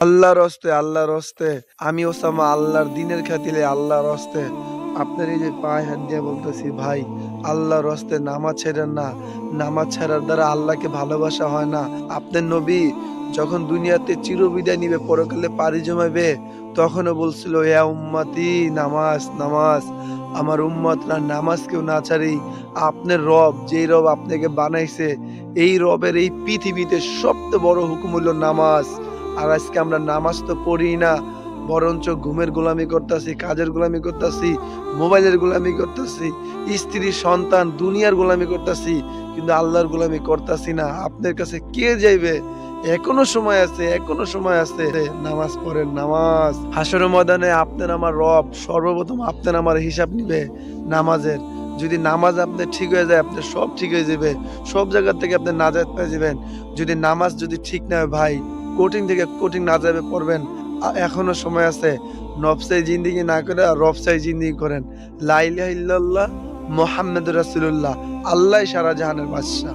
আল্লাহর হস্তে আমি ওসামা আল্লাহর দিনের খাতিরে আল্লাহর হস্তে আপনার এই যে পায়ে হাত দিয়ে বলতেছি ভাই, আল্লাহর হস্তে নামাজ ছেড়েন না। নামাজ ছাড়ার দ্বারা আল্লাহকে ভালোবাসা হয় না। আপনার নবী যখন দুনিয়াতে চিরবিদায় নিবে, পরকালে পাড়ি জমাবে, তখনও বলছিল ইয়া উম্মতি নামাজ নামাজ, আমার উম্মতরা নামাজ কেউ না ছাড়ি। আপনার রব, যেই রব আপনাকে বানাইছে, এই রবের এই পৃথিবীতে সবচেয়ে বড় হুকুম হলো নামাজ। আর আজকে আমরা নামাজ তো পড়ি না, বরঞ্চ ঘুমের গোলামি করতেছি, কাজের গোলামি করতেছি, মোবাইলের গোলামি করতেছি, স্ত্রী সন্তান দুনিয়ার গোলামি করতেছি, কিন্তু আল্লাহর গোলামি করতেছি না। আপনার কাছে কে যাইবে? এখনো সময় আছে, এখনো সময় আছে। নামাজ পড়েন, নামাজ। হাসরের ময়দানে আপনার আমার রব সর্বপ্রথম আপনার আমার হিসাব নিবে নামাজের। যদি নামাজ আপনার ঠিক হয়ে যায়, আপনার সব ঠিক হয়ে যাবে, সব জায়গা থেকে আপনি নাজাত পেয়ে যাবেন। যদি নামাজ যদি ঠিক না হয় ভাই, কঠিন থেকে কঠিন নাজাবে পড়বেন। এখনো সময় আছে। নফসাই জিন্দিগি না করে রফসাই জিন্দিগি করেন। লা ইলাহা ইল্লাল্লাহ মুহাম্মাদুর রাসূলুল্লাহ। আল্লাহ সারা জাহানের বাদশা।